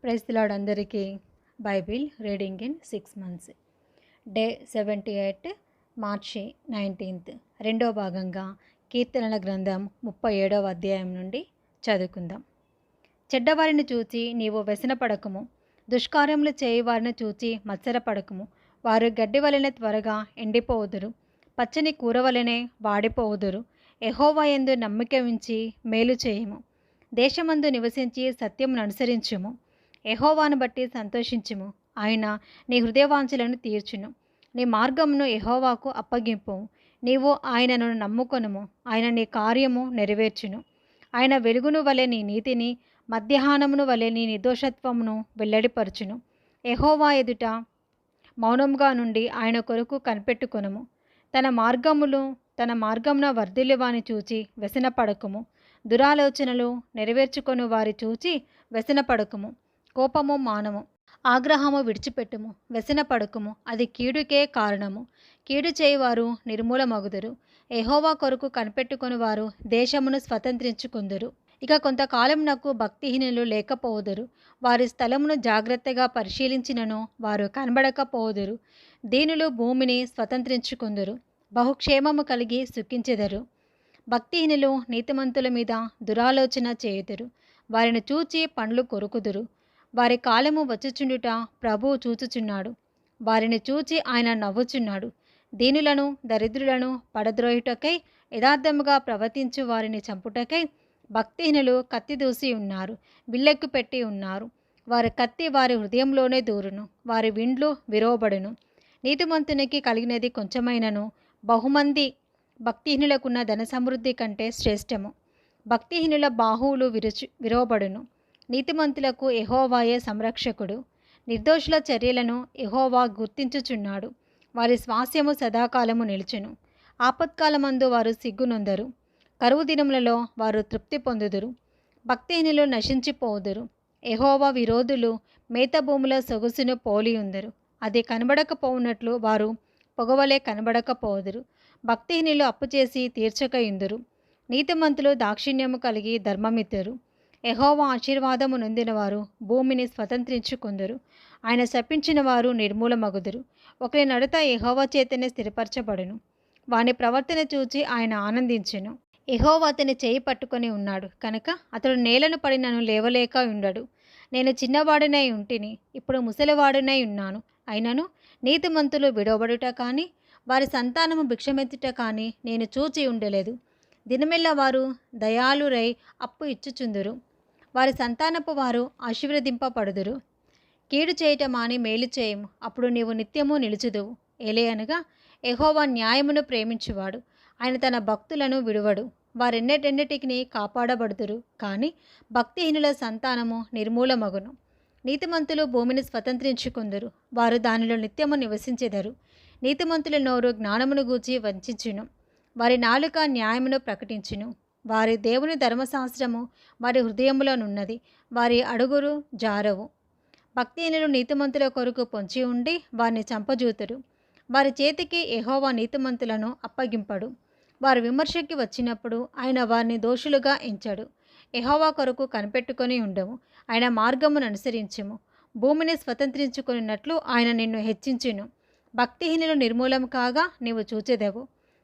Praise the lord అందరికీ. Bible reading in 6 months day 78 మార్చి 19 రెండో భాగంగా కీర్తనల గ్రంథం 37వ అధ్యాయం నుండి చదువుకుందాం. చెడ్డవారిని చూచి నీవు వ్యసనపడకుము, దుష్కార్యములు చేయువారిని చూచి మత్సరపడకుము. వారు గడ్డి వలెనే త్వరగా ఎండిపోవుదురు, పచ్చని కూర వలెనే వాడిపోవుదురు. యెహోవా యందు నమ్మిక ఉంచి మేలు చేయుము, దేశమందు నివసించి సత్యమును అనుసరించుము. యెహోవాను బట్టి సంతోషించుము, ఆయన నీ హృదయవాంఛలను తీర్చును. నీ మార్గమును యెహోవాకు అప్పగింపు, నీవు ఆయనను నమ్ముకొనుము, ఆయన నీ కార్యము నెరవేర్చును. ఆయన వెలుగును వలె నీ నీతిని, మధ్యాహ్నమును వలె నీ నిర్దోషత్వమును వెల్లడిపరచును. యెహోవా ఎదుట మౌనముగా నుండి ఆయన కొరకు కనిపెట్టుకొనుము. తన మార్గమున వర్ధిల్లువాని చూచి వ్యసనపడకుము, దురాలోచనలు నెరవేర్చుకొను వారి చూచి వ్యసనపడకుము. కోపము మానము, ఆగ్రహము విడిచిపెట్టుము, వ్యసనపడకుము, అది కీడుకే కారణము. కీడు చేయువారు నిర్మూలమగుదురు, యెహోవా కొరకు కనిపెట్టుకొని వారు దేశమును స్వతంత్రించుకుందురు. ఇక కొంతకాలమునకు భక్తిహీనులు లేకపోవుదురు, వారి స్థలమును జాగ్రత్తగా పరిశీలించినను వారు కనబడకపోవుదురు. దీనులు భూమిని స్వతంత్రించుకుందురు, బహుక్షేమము కలిగి సుఖించెదరు. భక్తిహీనులు నీతిమంతుల మీద దురాలోచన చేయుదురు, వారిని చూచి పండ్లు కొరుకుదురు. వారి కాలము వచ్చుచుండుట ప్రభువు చూచుచున్నాడు, వారిని చూచి ఆయన నవ్వుచున్నాడు. దీనులను దరిద్రులను పడద్రోయుటకై, యథార్థముగా ప్రవర్తించు వారిని చంపుటకై భక్తిహీనులు కత్తి దూసి ఉన్నారు, విల్లెక్కు పెట్టి ఉన్నారు. వారి కత్తి వారి హృదయంలోనే దూరును, వారి విండ్లు విరోబడును. నీతిమంతునికి కలిగినది కొంచెమైనను బహుమంది భక్తిహీనులకున్న ధన సమృద్ధి కంటే శ్రేష్టము. భక్తిహీనుల బాహువులు విరోబడును, నీతిమంతులకు యెహోవాయే సంరక్షకుడు. నిర్దోషుల చర్యలను యెహోవా గుర్తించుచున్నాడు, వారి స్వాస్యము సదాకాలము నిలుచును. ఆపత్కాలమందు వారు సిగ్గునొందరు, కరువు దినములలో వారు తృప్తి పొందుదురు. భక్తిహీనులు నశించిపోదురు, యెహోవా విరోధులు మేతభూముల సొగసును పోలియుందరు. అది కనబడకపోవునట్లు వారు పొగవలే కనబడకపోదురు. భక్తిహీనులు అప్పుచేసి తీర్చకయుందురు, నీతిమంతులు దాక్షిణ్యము కలిగి ధర్మమిద్దరు. యెహోవా ఆశీర్వాదము నొందినవారు భూమిని స్వతంత్రించుకుందురు, ఆయన శపించిన వారు నిర్మూలమగుదురు. ఒకరి నడత యెహోవా చేతనే స్థిరపరచబడును, వాని ప్రవర్తన చూచి ఆయన ఆనందించెను. యెహోవా అతని చేయి పట్టుకొని ఉన్నాడు కనుక అతడు నేలను పడినను లేవలేక ఉండడు. నేను చిన్నవాడినై ఉంటిని, ఇప్పుడు ముసలివాడినై ఉన్నాను. అయినను నీతిమంతులు విడవబడుట కానీ, వారి సంతానము భిక్షమెత్తుట కానీ నేను చూచి ఉండలేదు. దినమెల్ల వారు దయాళురై అప్పు ఇచ్చుచుందురు, వారి సంతానపు వారు ఆశీర్వదింపబడుదురు. కీడు చేయట మాని మేలు చేయము, అప్పుడు నీవు నిత్యము నిలుచుదువు. ఏలయనగా యెహోవా న్యాయమును ప్రేమించువాడు, ఆయన తన భక్తులను విడువడు. వారెన్నటెన్నటికి కాపాడబడుదురు, కానీ భక్తిహీనుల సంతానము నిర్మూలమగును. నీతిమంతులు భూమిని స్వతంత్రించుకుందురు, వారు దానిలో నిత్యము నివసించెదరు. నీతిమంతుల నోరు జ్ఞానమును గూర్చి వంచించును, వారి నాలుక న్యాయమును ప్రకటించును. వారి దేవుని ధర్మశాస్త్రము వారి హృదయములోనున్నది, వారి అడుగులు జారవు. భక్తిహీనులు నీతిమంతుల కొరకు పొంచి ఉండి వారిని చంపజూతురు, వారి చేతికి యెహోవా నీతిమంతులను అప్పగింపడు. వారు విమర్శకి వచ్చినప్పుడు ఆయన వారిని దోషులుగా ఎంచడు. యెహోవా కొరకు కనిపెట్టుకొని ఉండము, ఆయన మార్గమును అనుసరించుము. భూమిని స్వతంత్రించుకున్నట్లు ఆయన నిన్ను హెచ్చించును. భక్తిహీనులు నిర్మూలం కాగా నీవు చూచెదవు.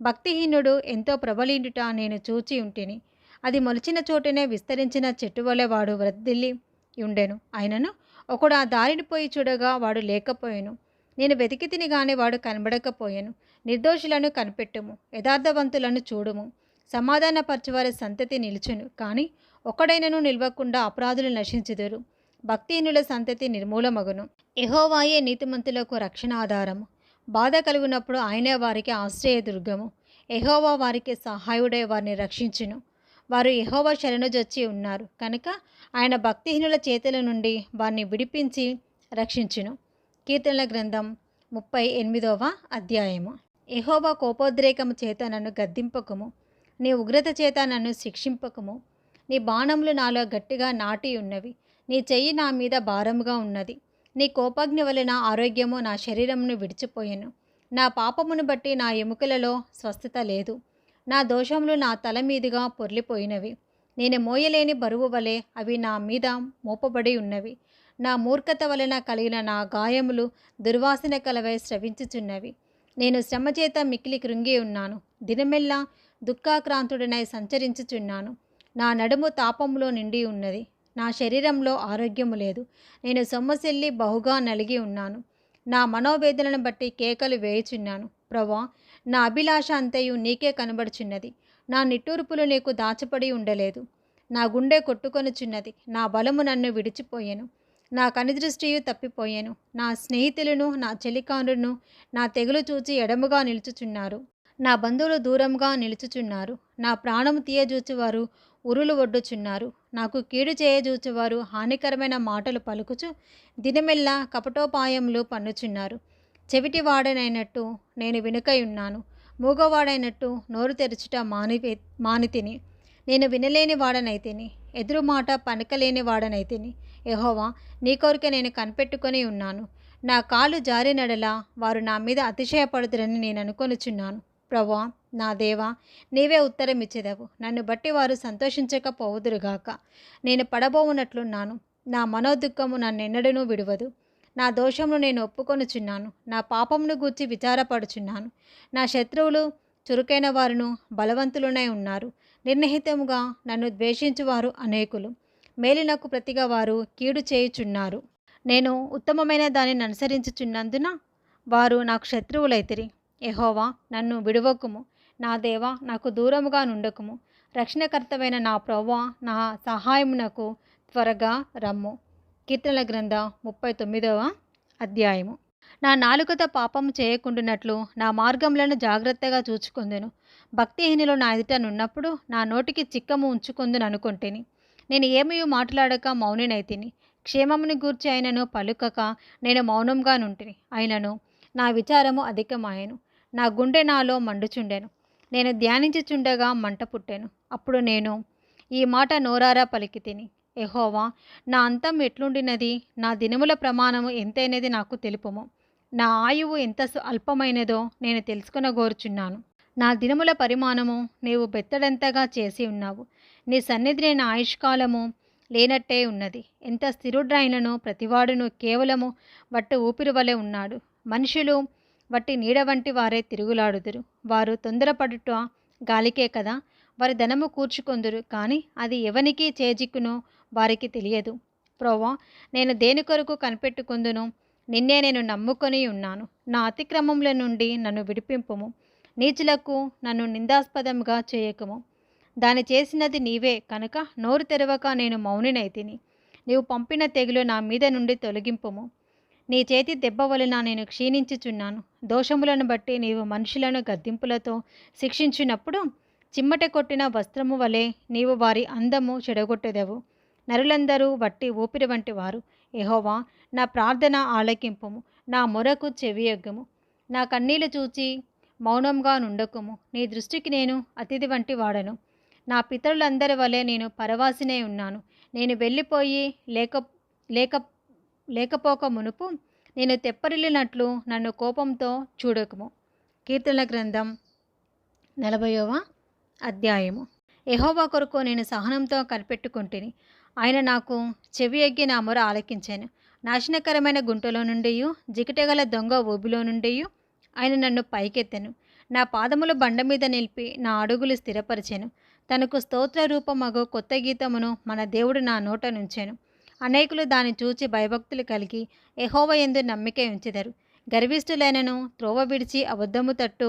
భక్తిహీనుడు ఎంతో ప్రబలిండుట నేను చూచి ఉంటిని, అది మొలిచిన చోటనే విస్తరించిన చెట్టు వలె వాడు వర్ధిల్లి ఉండెను. అయినను ఒకడు ఆ దారిని పోయి చూడగా వాడు లేకపోయెను. నేను వెతికితిని గాని వాడు కనబడకపోయెను. నిర్దోషులను కనిపెట్టుము, యథార్థవంతులను చూడుము. సమాధానపరచువారి సంతతి నిలుచును, కానీ ఒకడైనను నిల్వకుండా అపరాధులు నశించుదురు. భక్తిహీనుల సంతతి నిర్మూలమగును. యెహోవాయే నీతిమంతులకు రక్షణాధారము, బాధ కలుగునప్పుడు ఆయనే వారికి ఆశ్రయదుర్గము. యెహోవా వారికి సహాయుడై వారిని రక్షించును. వారు యెహోవా శరణుజొచ్చి ఉన్నారు కనుక ఆయన భక్తిహీనుల చేతుల నుండి వారిని విడిపించి రక్షించును. కీర్తనల గ్రంథం 38వ అధ్యాయము. యెహోవా కోపోద్రేకము చేత నన్ను గద్దింపకము, నీ ఉగ్రత చేత నన్ను శిక్షింపకము. నీ బాణములు నాలో గట్టిగా నాటి ఉన్నవి, నీ చెయ్యి నా మీద భారముగా ఉన్నది. నీ కోపజ్ఞ వలన ఆరోగ్యము నా శరీరమును విడిచిపోయెను. నా పాపమును బట్టి నా ఎముకలలో స్వస్థత లేదు, నా దోషములు నా తల మీదుగా పొర్లిపోయినవి. నేను మోయలేని బరువు వలె అవి నా మీద మోపబడి ఉన్నవి. నా మూర్ఖత వలన కలిగిన నా గాయములు దుర్వాసన కలవై స్రవించుచున్నవి. నేను శ్రమ చేత మిక్కిలి కృంగి ఉన్నాను. దినమెల్లా దుఃఖాక్రాంతుడనై సంచరించుచున్నాను. నా నడుము తాపములో నిండి ఉన్నది. నా శరీరంలో ఆరోగ్యము లేదు. నేను సొమ్మసిల్లి బహుగా నలిగి ఉన్నాను. నా మనోవేదనను బట్టి కేకలు వేయుచున్నాను. ప్రభా, నా అభిలాష అంతయు నీకే కనబడుచున్నది. నా నిట్టూర్పులు నీకు దాచపడి ఉండలేదు. నా గుండె కొట్టుకొనుచున్నది. నా బలము నన్ను విడిచిపోయెను. నా కనుదృష్టియు తప్పిపోయెను. నా స్నేహితులను, నా చెలికానులను నా తెగులు చూచి ఎడముగా నిలుచుచున్నారు. నా బంధువులు దూరంగా నిలుచుచున్నారు. నా ప్రాణము తీయజూచువారు ఉరులు ఒడ్డుచున్నారు. నాకు కీడు చేయజూచువారు హానికరమైన మాటలు పలుకుచు దినమెల్లా కపటోపాయములు పన్నుచున్నారు. చెవిటివాడనైనట్టు నేను వెనుకై ఉన్నాను. మూగవాడైనట్టు నోరు తెరచుట మానితిని. నేను వినలేని వాడనైతిని. ఎదురు మాట పనకలేని వాడనైతిని. యెహోవా, నీ కొరకే నేను కనిపెట్టుకొని ఉన్నాను. నా కాలు జారినడలా వారు నా మీద అతిశయపడుదురని నేను అనుకొనుచున్నాను. ప్రభువా, నా దేవా, నీవే ఉత్తరం ఇచ్చెదవు. నన్ను బట్టి వారు సంతోషించకపోవుదురుగాక. నేను పడబోవునట్లున్నాను. నా మనోదుఃఖము నన్నెన్నడూ విడువదు. నా దోషమును నేను ఒప్పుకొనుచున్నాను. నా పాపమును గూర్చి విచారపడుచున్నాను. నా శత్రువులు చురుకైన వారును బలవంతులునై ఉన్నారు. నిర్నిహితముగా నన్ను ద్వేషించువారు అనేకులు. మేలునకు ప్రతిగా వారు కీడు చేయుచున్నారు. నేను ఉత్తమమైన దానిని అనుసరించుచున్నందున వారు నాకు శత్రువులైతిరి. యెహోవా, నన్ను విడువకుము. నా దేవా, నాకు దూరముగా నుండకుము. రక్షణకర్తవైన నా ప్రభువా, నా సహాయమునకు త్వరగా రమ్ము. కీర్తనల గ్రంథ 39వ అధ్యాయము. నా నాలుకతో పాపము చేయకుండునట్లు నా మార్గములను జాగ్రత్తగా చూచుకొందును. భక్తిహీనులు నా ఎదుట నున్నప్పుడు నా నోటికి చిక్కము ఉంచుకొందును అనుకొంటిని. నేను ఏమీ మాట్లాడక మౌనినైతిని. క్షేమముని గూర్చి అయినను పలుకక నేను మౌనంగా నుంటిని. అయినను నా విచారము అధికమాయెను. నా గుండె నాలో మండుచుండెను. నేను ధ్యానించుచుండగా మంట పుట్టెను. అప్పుడు నేను ఈ మాట నోరారా పలికితిని. యెహోవా, నా అంతం ఎట్లుండినది? నా దినముల ప్రమాణము ఎంతైనది నాకు తెలుపుము. నా ఆయువు ఎంత అల్పమైనదో నేను తెలుసుకొనగోరుచున్నాను. నా దినముల పరిమాణము నీవు బెత్తడంతగా చేసి ఉన్నావు. నీ సన్నిధి నా ఆయుష్కాలము లేనట్టే ఉన్నది. ఎంత స్థిరుడైనను ప్రతివాడును కేవలము వట్టి ఊపిరి వలె ఉన్నాడు. మనుషులు వట్టి నీడ వంటి వారే తిరుగులాడుదురు. వారు తొందరపడుట గాలికే కదా. వారి ధనము కూర్చుకొందురు, కానీ అది ఎవనికి చేజిక్కునో వారికి తెలియదు. ప్రోవా, నేను దేని కొరకు కనిపెట్టుకుందును? నిన్నే నేను నమ్ముకొని ఉన్నాను. నా అతిక్రమముల నుండి నన్ను విడిపింపుము. నీచులకు నన్ను నిందాస్పదంగా చేయకుము. దాని చేసినది నీవే కనుక నోరు తెరవక నేను మౌనినైతిని. నీవు పంపిన తెగులు నా మీద నుండి తొలగింపుము. నీ చేతి దెబ్బ వలన నేను క్షీణించుచున్నాను. దోషములను బట్టి నీవు మనుషులను గద్దింపులతో శిక్షించినప్పుడు చిమ్మట కొట్టిన వస్త్రము వలె నీవు వారి అందము చెడగొట్టెదవు. నరులందరూ వట్టి ఊపిరి వంటి వారు. యెహోవా, నా ప్రార్థన ఆలకింపుము. నా మొరకు చెవియొగ్గుము. నా కన్నీళ్లు చూచి మౌనంగా నుండకుము. నీ దృష్టికి నేను అతిథి వంటి వాడను. నా పితరులందరి వలె నేను పరవాసినే ఉన్నాను. నేను వెళ్ళిపోయి లేకపోక మునుపు నేను తెప్పరిల్లినట్లు నన్ను కోపంతో చూడకుము. కీర్తనల గ్రంథం 40వ అధ్యాయము. యెహోవా కొరకు నేను సహనంతో కనిపెట్టుకుంటుని. ఆయన నాకు చెవి ఎగ్గి నా మొర ఆలకించాను. నాశనకరమైన గుంటలో నుండి, జికిటగల దొంగ ఊబిలో నుండి ఆయన నన్ను పైకెత్తెను. నా పాదములు బండ మీద నిలిపి నా అడుగులు స్థిరపరిచెను. తనకు స్తోత్ర రూపమగు కొత్త గీతమును మన దేవుడు నా నోట నుంచెను. అనేకులు దాన్ని చూచి భయభక్తులు కలిగి యెహోవా యందు నమ్మిక ఉంచెదరు. గర్విష్ఠులైనను త్రోవ విడిచి అబద్ధము తట్టు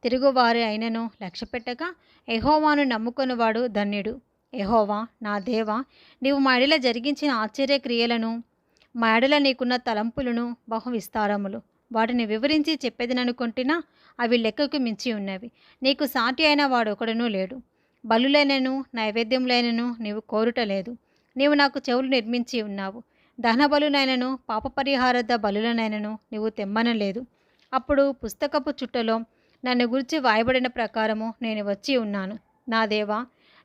తిరుగువారి అయినను లక్ష్యపెట్టక యెహోవాను నమ్ముకొనివాడు ధన్యుడు. యెహోవా, నా దేవా, నీవు మా ఎడల జరిగించిన ఆశ్చర్యక్రియలను, మా ఎడల నీకున్న తలంపులను బహు విస్తారములు. వాటిని వివరించి చెప్పేదననుకొంటినా అవి లెక్కకు మించి ఉన్నవి. నీకు సాటి అయిన వాడొకడునూ లేడు. బలులైనను నైవేద్యములైనను నీవు కోరుటలేదు. నీవు నాకు చెవులు నిర్మించి ఉన్నావు. దహన బలునైనను పాపపరిహారద బలులనైనను నీవు తెమ్మనలేదు. అప్పుడు పుస్తకపు చుట్టలో నన్ను గురించి వాయబడిన ప్రకారము నేను వచ్చి ఉన్నాను. నా దేవా,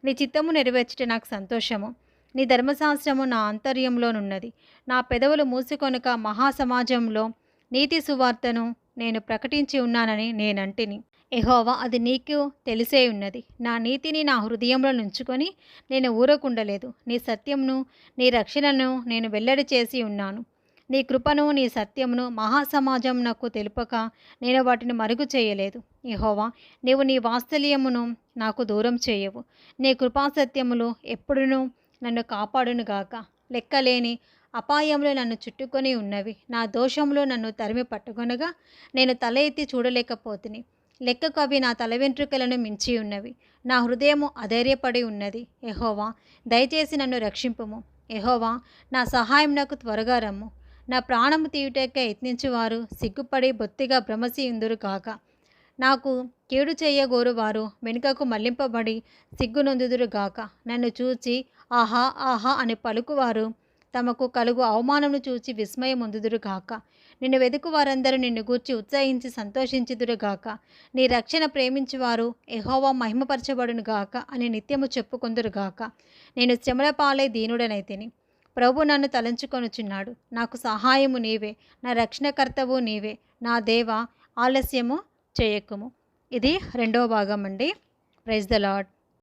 నీ చిత్తము నెరవేర్చుట నాకు సంతోషము. నీ ధర్మశాస్త్రము నా ఆంతర్యంలోనున్నది. నా పెదవులు మూసుకొనక మహాసమాజంలో నీతి సువార్తను నేను ప్రకటించి ఉన్నానని నేనంటిని. యెహోవా అది నీకు తెలిసే ఉన్నది. నా నీతిని నా హృదయంలో నుంచుకొని నేను ఊరకుండలేదు. నీ సత్యమును నీ రక్షణను నేను వెల్లడి చేసి ఉన్నాను. నీ కృపను నీ సత్యమును మహాసమాజం నాకు తెలుపక నేను వాటిని మరుగు చేయలేదు. యెహోవా, నీవు నీ వాత్సల్యమును నాకు దూరం చేయవు. నీ కృపాసత్యములు ఎప్పుడునూ నన్ను కాపాడునుగాక. లెక్కలేని అపాయములు నన్ను చుట్టుకొని ఉన్నవి. నా దోషములు నన్ను తరిమి పట్టుకొనగా నేను తల ఎత్తి చూడలేకపోతిని. లెక్కకు అవి నా తల వెంట్రుకలను మించి ఉన్నవి. నా హృదయము అధైర్యపడి ఉన్నది. యెహోవా, దయచేసి నన్ను రక్షింపుము. యెహోవా, నా సహాయం నాకు త్వరగా రమ్ము. నా ప్రాణము తీయుటకై యత్నించువారు సిగ్గుపడి బొత్తిగా భ్రమసియుందురు కాక. నాకు కీడు చేయగోరువారు వెనుకకు మళ్లింపబడి సిగ్గునొందుదురు గాక. నన్ను చూచి ఆహా ఆహా అని పలుకువారు తమకు కలుగు అవమానమును చూచి విస్మయమొందుదురు గాక. నిన్ను వెదుకు వారందరూ నిన్ను గూర్చి ఉత్సహించి సంతోషించుదురు గాక. నీ రక్షణ ప్రేమించువారు యెహోవా మహిమపరచబడును గాక అని నిత్యము చెప్పుకొందురు గాక. నేను శ్రమల పాలై దీనుడనైతిని. ప్రభు నన్ను తలంచుకొనుచున్నాడు. నాకు సహాయము నీవే, నా రక్షణకర్తవు నీవే. నా దేవా, ఆలస్యము చేయకుము. ఇది రెండవ భాగం అండి. Praise the lord.